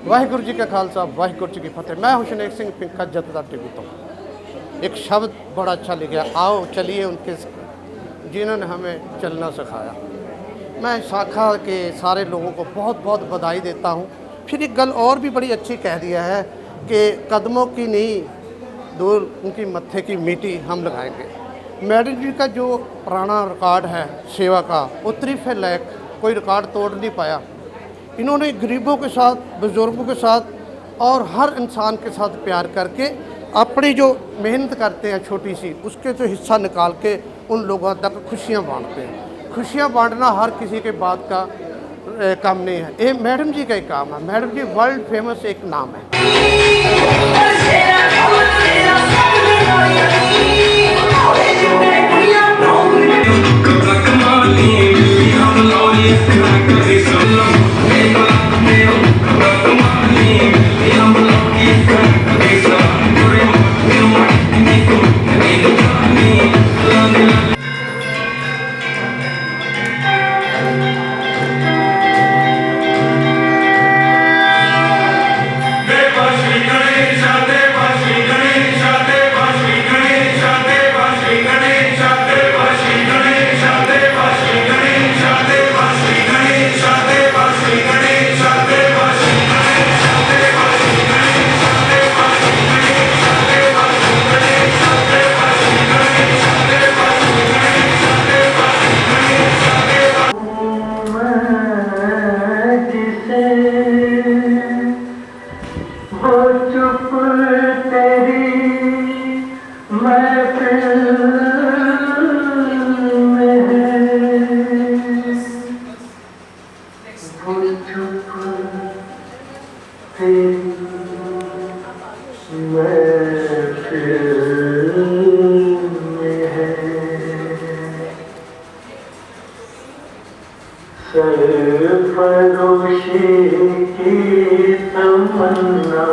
वाहिगुरू जी का खालसा वाहिगुरू जी की फतेह। मैं हुसनैन सिंह पिंका जददा टीवी तो एक शब्द बड़ा अच्छा लिखा, आओ चलिए उनके जिन्होंने हमें चलना सिखाया। मैं शाखा के सारे लोगों को बहुत बहुत बधाई देता हूँ। फिर एक गल और भी बड़ी अच्छी कह दिया है कि कदमों की नींव दूर उनकी मत्थे की मिट्टी हम लगाएंगे। मैडम जी का जो पुराना रिकॉर्ड है सेवा का, वो तारीफ़ लायक, कोई रिकॉर्ड तोड़ नहीं पाया। इन्होंने गरीबों के साथ, बुज़ुर्गों के साथ और हर इंसान के साथ प्यार करके अपनी जो मेहनत करते हैं छोटी सी, उसके जो हिस्सा निकाल के उन लोगों तक खुशियाँ बांटते हैं। खुशियाँ बांटना हर किसी के बात का काम नहीं है, ये मैडम जी का ही काम है। मैडम जी वर्ल्ड फेमस एक नाम है। सरफरोशी की तमन्ना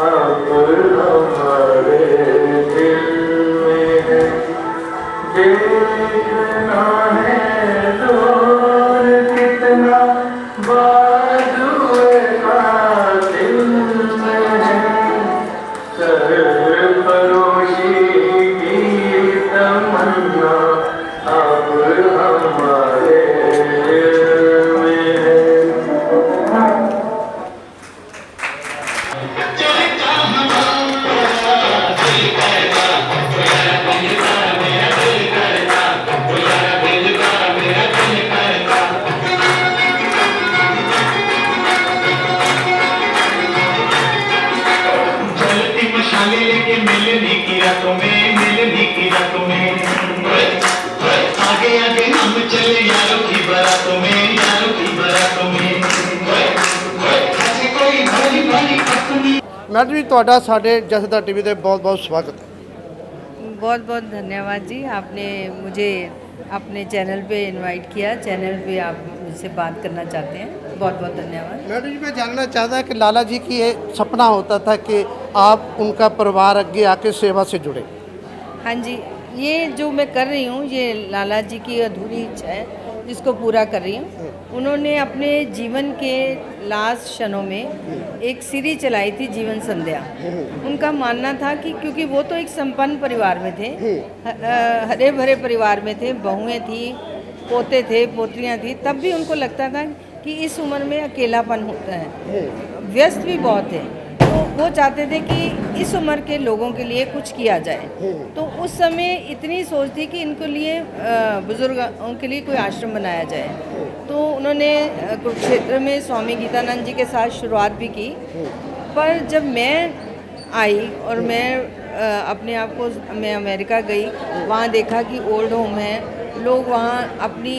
अब हमारे दिल में है, देखना है दूर कितना बाजुए कातिल में है। सरफरोशी की तमन्ना अब हमारे आगे आगे हम चले यारों की बारातों में, यारों की बारातों में ऐसे कोई भली भली अपनी। मैडम जी ਤੁਹਾਡਾ ਸਾਡੇ ਜਸਦਾ टीवी ਦੇ बहुत बहुत स्वागत है। बहुत बहुत धन्यवाद जी, आपने मुझे अपने चैनल पे इनवाइट किया। चैनल पे आप मुझसे बात करना चाहते हैं, बहुत बहुत धन्यवाद। मैडम जी मैं जानना चाहता कि लाला जी की ये सपना होता था कि आप उनका परिवार आगे आके सेवा से जुड़े। हाँ जी, ये जो मैं कर रही हूँ ये लाला जी की अधूरी इच्छा है जिसको पूरा कर रही हूँ। उन्होंने अपने जीवन के लास्ट क्षणों में एक सीरीज चलाई थी जीवन संध्या। उनका मानना था कि क्योंकि वो तो एक संपन्न परिवार में थे, हरे भरे परिवार में थे, बहुएं थी, पोते थे, पोतियाँ थी, तब भी उनको लगता था कि इस उम्र में अकेलापन होता है, व्यस्त भी बहुत है। तो वो चाहते थे कि इस उम्र के लोगों के लिए कुछ किया जाए। तो उस समय इतनी सोच थी कि इनके लिए बुजुर्गों के लिए कोई आश्रम बनाया जाए। तो उन्होंने कुरुक्षेत्र में स्वामी गीतानंद जी के साथ शुरुआत भी की। पर जब मैं आई और मैं अपने आप को मैं अमेरिका गई, वहाँ देखा कि ओल्ड होम है, लोग वहाँ अपनी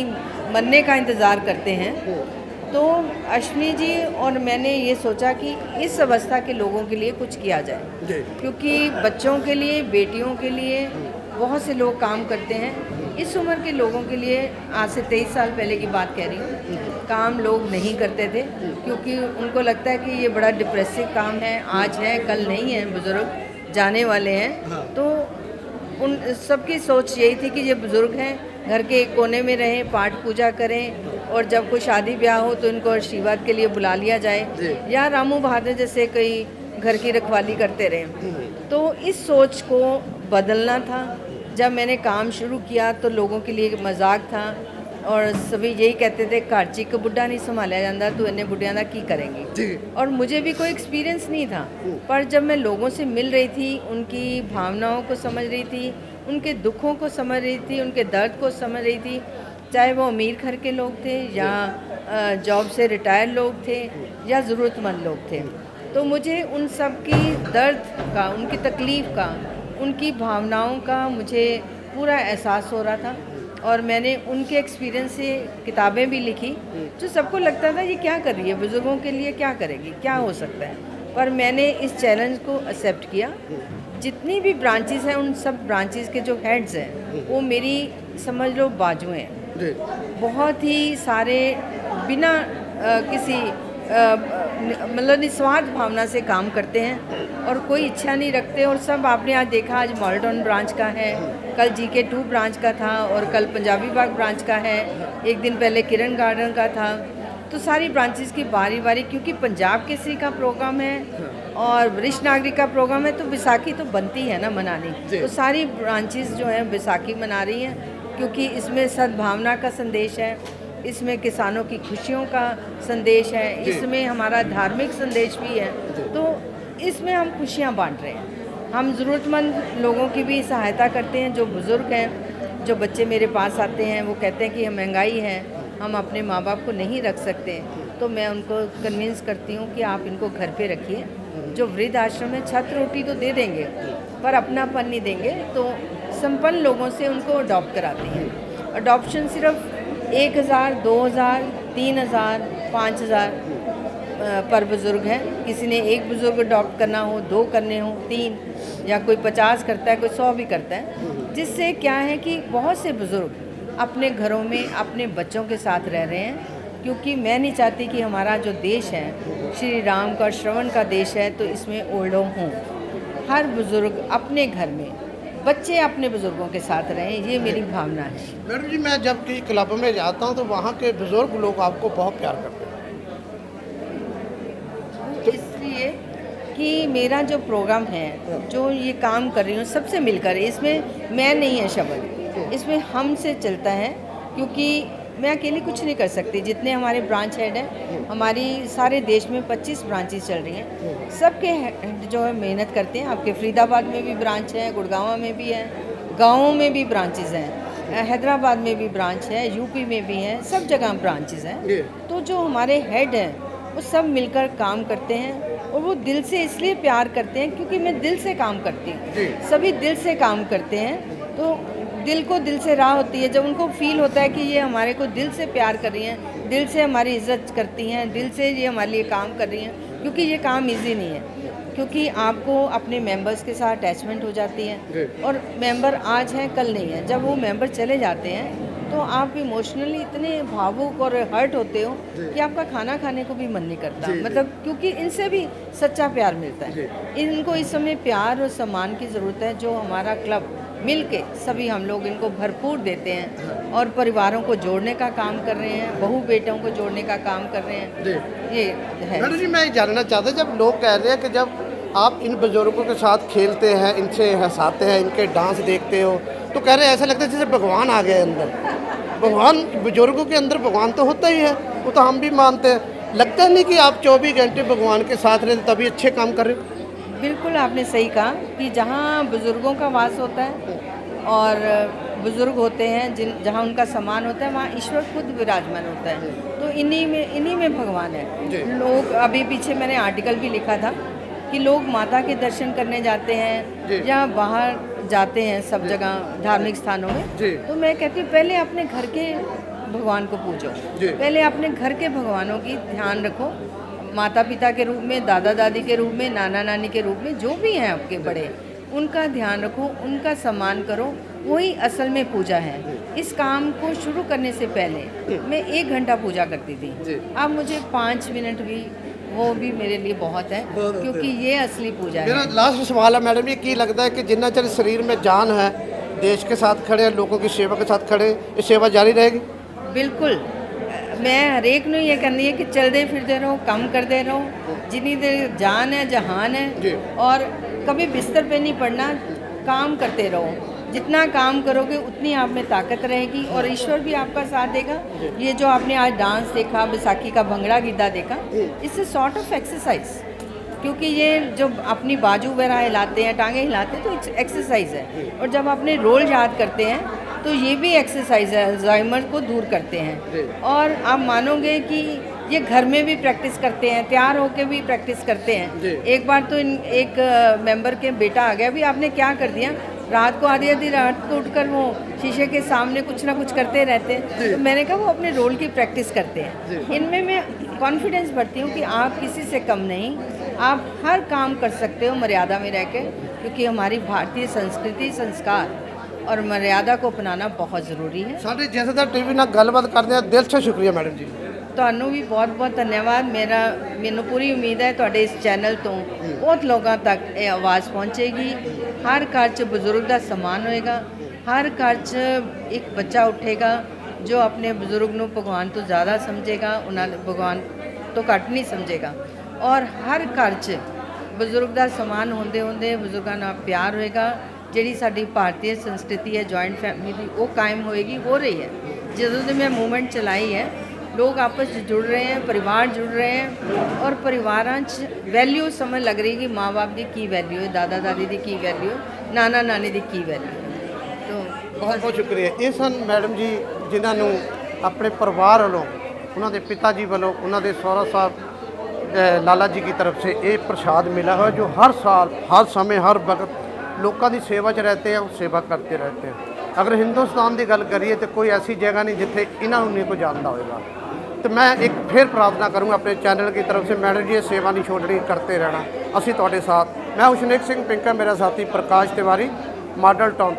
मरने का इंतज़ार करते हैं। तो अश्विनी जी और मैंने ये सोचा कि इस अवस्था के लोगों के लिए कुछ किया जाए, क्योंकि बच्चों के लिए, बेटियों के लिए बहुत से लोग काम करते हैं। इस उम्र के लोगों के लिए आज से 23 साल पहले की बात कह रही हूँ, काम लोग नहीं करते थे क्योंकि उनको लगता है कि ये बड़ा डिप्रेसिव काम है, आज है कल नहीं है, बुज़ुर्ग जाने वाले हैं। तो उन सबकी सोच यही थी कि ये बुज़ुर्ग हैं, घर के एक कोने में रहें, पाठ पूजा करें, और जब कोई शादी ब्याह हो तो इनको आशीर्वाद के लिए बुला लिया जाए, या रामू बहादुर जैसे कोई घर की रखवाली करते रहें। तो इस सोच को बदलना था। जब मैंने काम शुरू किया तो लोगों के लिए मजाक था, और सभी यही कहते थे घाची को बुढ़ा नहीं संभाला जाता, तो इन्हें बुढ़िया का की करेंगी। और मुझे भी कोई एक्सपीरियंस नहीं था, पर जब मैं लोगों से मिल रही थी, उनकी भावनाओं को समझ रही थी, उनके दुखों को समझ रही थी, उनके दर्द को समझ रही थी, चाहे वो अमीर घर के लोग थे या जॉब से रिटायर लोग थे या ज़रूरतमंद लोग थे, तो मुझे उन सब की दर्द का, उनकी तकलीफ़ का, उनकी भावनाओं का मुझे पूरा एहसास हो रहा था। और मैंने उनके एक्सपीरियंस से किताबें भी लिखी, जो सबको लगता था ये क्या कर रही है, बुज़ुर्गों के लिए क्या करेगी, क्या हो सकता है। पर मैंने इस चैलेंज को एक्सेप्ट किया। जितनी भी ब्रांचेस हैं, उन सब ब्रांचेस के जो हेड्स हैं वो मेरी समझ लो बाजू हैं, बहुत ही सारे बिना किसी मतलब निस्वार्थ भावना से काम करते हैं और कोई इच्छा नहीं रखते। और सब आपने आज देखा, आज मॉडर्न ब्रांच का है, कल GK2 ब्रांच का था, और कल पंजाबी बाग ब्रांच का है, एक दिन पहले किरण गार्डन का था। तो सारी ब्रांचेस की बारी बारी, क्योंकि पंजाब केसरी का प्रोग्राम है और वरिष्ठ नागरिक का प्रोग्राम है, तो बैसाखी तो बनती है ना मनानी। तो सारी ब्रांचेस जो हैं बैसाखी मना रही हैं, क्योंकि इसमें सद्भावना का संदेश है, इसमें किसानों की खुशियों का संदेश है, इसमें हमारा धार्मिक संदेश भी है। तो इसमें हम खुशियाँ बांट रहे हैं। हम ज़रूरतमंद लोगों की भी सहायता करते हैं, जो बुज़ुर्ग हैं, जो बच्चे मेरे पास आते हैं, वो कहते हैं कि महंगाई है, हम अपने माँ बाप को नहीं रख सकते, तो मैं उनको कन्विंस करती हूँ कि आप इनको घर पे रखिए। जो वृद्ध आश्रम में छत रोटी तो दे देंगे, पर अपनापन नहीं देंगे, तो संपन्न लोगों से उनको अडॉप्ट कराते हैं। अडॉप्शन सिर्फ 1000, 2000, 3000, 5000 पर बुज़ुर्ग है। किसी ने एक बुज़ुर्ग अडॉप्ट करना हो, 2 करने हो, 3, या कोई 50 करता है, कोई 100 भी करता है। जिससे क्या है कि बहुत से बुज़ुर्ग अपने घरों में अपने बच्चों के साथ रह रहे हैं, क्योंकि मैं नहीं चाहती कि हमारा जो देश है श्री राम का श्रवण का देश है, तो इसमें ओल्ड होम हो। हर बुज़ुर्ग अपने घर में, बच्चे अपने बुज़ुर्गों के साथ रहें, ये मेरी भावना है। मैडम जी, मैं जब कि क्लब में जाता हूँ तो वहाँ के बुज़ुर्ग लोग आपको बहुत प्यार करते हैं। तो इसलिए कि मेरा जो प्रोग्राम है, जो ये काम कर रही हूँ सबसे मिलकर, इसमें मैं नहीं है शब्द, इसमें हम से चलता है, क्योंकि मैं अकेली कुछ नहीं कर सकती। जितने हमारे ब्रांच हेड हैं, हमारी सारे देश में 25 ब्रांचेस चल रही हैं, सबके हेड जो है मेहनत करते हैं। आपके फरीदाबाद में भी ब्रांच है, गुड़गांव में भी है, गाँवों में भी ब्रांचेस हैं, हैदराबाद में भी ब्रांच है, यूपी में भी है, सब जगह ब्रांचेस हैं। तो जो हमारे हेड हैं वो सब मिलकर काम करते हैं, और वो दिल से इसलिए प्यार करते हैं क्योंकि मैं दिल से काम करती हूँ। सभी दिल से काम करते हैं, तो दिल को दिल से राह होती है। जब उनको फील होता है कि ये हमारे को दिल से प्यार कर रही हैं, दिल से हमारी इज्जत करती हैं, दिल से ये हमारे लिए काम कर रही हैं, क्योंकि ये काम इजी नहीं है, क्योंकि आपको अपने मेंबर्स के साथ अटैचमेंट हो जाती है, और मेंबर आज हैं कल नहीं है। जब वो मेंबर चले जाते हैं तो आप इमोशनली इतने भावुक और हर्ट होते हो कि आपका खाना खाने को भी मन नहीं करता, मतलब क्योंकि इनसे भी सच्चा प्यार मिलता है। इनको इस समय प्यार और सम्मान की ज़रूरत है, जो हमारा क्लब मिल के सभी हम लोग इनको भरपूर देते हैं, और परिवारों को जोड़ने का काम कर रहे हैं, बहू बेटों को जोड़ने का काम कर रहे हैं। ये है। मैडम जी, मैं जानना चाहता हूँ, जब लोग कह रहे हैं कि जब आप इन बुजुर्गों के साथ खेलते हैं, इनसे हंसाते हैं, इनके डांस देखते हो, तो कह रहे हैं ऐसा लगता है जैसे भगवान आ गए अंदर। भगवान बुजुर्गों के अंदर भगवान तो होता ही है, वो तो हम भी मानते हैं। लगता नहीं कि आप 24 घंटे भगवान के साथ रहते तभी अच्छे काम कर रहे हो? बिल्कुल आपने सही कहा कि जहाँ बुज़ुर्गों का वास होता है और बुज़ुर्ग होते हैं, जहाँ उनका सम्मान होता है, वहाँ ईश्वर खुद विराजमान होता है। तो इन्हीं में भगवान है। लोग, अभी पीछे मैंने आर्टिकल भी लिखा था कि लोग माता के दर्शन करने जाते हैं या बाहर जाते हैं सब जगह धार्मिक स्थानों में, तो मैं कहती हूँ पहले अपने घर के भगवान को पूजो, पहले अपने घर के भगवानों की ध्यान रखो। माता पिता के रूप में, दादा दादी के रूप में, नाना नानी के रूप में, जो भी हैं आपके बड़े, उनका ध्यान रखो, उनका सम्मान करो, वही असल में पूजा है। इस काम को शुरू करने से पहले मैं 1 घंटा पूजा करती थी, अब मुझे 5 मिनट भी, वो भी मेरे लिए बहुत है, क्योंकि ये असली पूजा है। मेरा लास्ट सवाल है मैडम, ये की लगता है कि जिन्ना चਿਰ शरीर में जान है देश के साथ खड़े हैं, लोगों की सेवा के साथ खड़े हैं, ये सेवा जारी रहेगी। बिल्कुल मैं हरेक ਨੂੰ ये कहनी है कि चलते फिरते रहो, काम करते रहो, जितनी देर जान है जहान जी। है, और कभी बिस्तर पे नहीं पड़ना, काम करते रहो। जितना काम करोगे उतनी आप में ताकत रहेगी और ईश्वर भी आपका साथ देगा। ये जो आपने आज डांस देखा, बैसाखी का भंगड़ा गिद्दा देखा, इससे सॉर्ट ऑफ एक्सरसाइज, क्योंकि ये जो अपनी बाजू वगैरह हिलाते हैं, टांगे हिलाते हैं, तो एक्सरसाइज है। और जब अपने रोल याद करते हैं तो ये भी एक्सरसाइज है, अल्जाइमर को दूर करते हैं। और आप मानोगे कि ये घर में भी प्रैक्टिस करते हैं, तैयार होके भी प्रैक्टिस करते हैं। एक बार तो एक मेंबर के बेटा आ गया, भी आपने क्या कर दिया, रात को आधी आधी रात को उठकर वो शीशे के सामने कुछ ना कुछ करते रहते हैं। तो मैंने कहा वो अपने रोल की प्रैक्टिस करते हैं। इनमें मैं कॉन्फिडेंस भरती हूँ कि आप किसी से कम नहीं, आप हर काम कर सकते हो मर्यादा में रह के, क्योंकि हमारी भारतीय संस्कृति, संस्कार और मर्यादा को अपनाना बहुत ज़रूरी है। साढ़े जैसेदार टीवी ਨਾਲ ਗੱਲਬਾਤ ਕਰਦੇ ਆ, ਦਿਲ ਤੋਂ ਸ਼ੁਕਰੀਆ ਮੈਡਮ ਜੀ। ਤੁਹਾਨੂੰ ਵੀ ਬਹੁਤ-ਬਹੁਤ ਧੰਨਵਾਦ। ਮੈਨੂੰ ਪੂਰੀ ਉਮੀਦ ਹੈ ਤੁਹਾਡੇ ਇਸ ਚੈਨਲ ਤੋਂ ਬਹੁਤ ਲੋਕਾਂ ਤੱਕ ਇਹ ਆਵਾਜ਼ ਪਹੁੰਚੇਗੀ। ਹਰ ਘਰ 'ਚ ਬਜ਼ੁਰਗ ਦਾ ਸਨਮਾਨ ਹੋਏਗਾ, ਹਰ ਘਰ 'ਚ ਇੱਕ ਬੱਚਾ ਉੱਠੇਗਾ ਜੋ ਆਪਣੇ ਬਜ਼ੁਰਗ ਨੂੰ ਭਗਵਾਨ ਤੋਂ ਜ਼ਿਆਦਾ ਸਮਝੇਗਾ, ਉਹਨਾਂ ਨੂੰ ਭਗਵਾਨ ਤੋਂ ਘੱਟ ਨਹੀਂ ਸਮਝੇਗਾ। ਔਰ ਹਰ ਘਰ 'ਚ ਬਜ਼ੁਰਗ ਦਾ ਸਨਮਾਨ ਹੁੰਦੇ ਹੁੰਦੇ ਬਜ਼ੁਰਗਾਂ ਨਾਲ ਪਿਆਰ ਹੋਏਗਾ। ਜਿਹੜੀ ਸਾਡੀ ਭਾਰਤੀ ਸੰਸਕ੍ਰਿਤੀ ਹੈ ਜੁਆਇੰਟ ਫੈਮਿਲੀ ਦੀ, ਉਹ ਕਾਇਮ ਹੋਏਗੀ, ਹੋ ਰਹੀ ਹੈ। ਜਦੋਂ ਦੀ ਮੈਂ ਮੂਵਮੈਂਟ ਚਲਾਈ ਹੈ, लोग आपस में जुड़ रहे हैं, परिवार जुड़ रहे हैं, और परिवारां च वैल्यू समझ लग रही कि माँ बाप की की वैल्यू है, दादा दादी की की वैल्यू, नाना नानी की की वैल्यू है। तो ਬਹੁਤ ਬਹੁਤ ਸ਼ੁਕਰੀਆ। ਇਹ ਸਨ ਮੈਡਮ ਜੀ ਜਿਨ੍ਹਾਂ ਨੂੰ ਆਪਣੇ ਪਰਿਵਾਰ ਵੱਲੋਂ, ਉਹਨਾਂ ਦੇ ਪਿਤਾ ਜੀ ਵੱਲੋਂ, ਉਹਨਾਂ ਦੇ ਸਹੁਰਾ ਸਾਹਿਬ ਲਾਲਾ ਜੀ की तरफ से ਇਹ प्रसाद मिला हुआ, जो हर साल हर समय हर वक्त लोगों की सेवा च रहते हैं, सेवा करते रहते हैं। अगर हिंदुस्तान की गल करिए तो कोई ऐसी जगह नहीं जिथे इन्हों नहीं कोई जानता होगा। तो मैं एक फिर प्रार्थना करूँगा अपने चैनल की तरफ से, मैडम जी ये सेवा नहीं छोड़नी, करते रहना, असी तुहाडे साथ। मैं हुशनेक सिंह पिंका, मेरा साथी प्रकाश तिवारी, मॉडल टाउन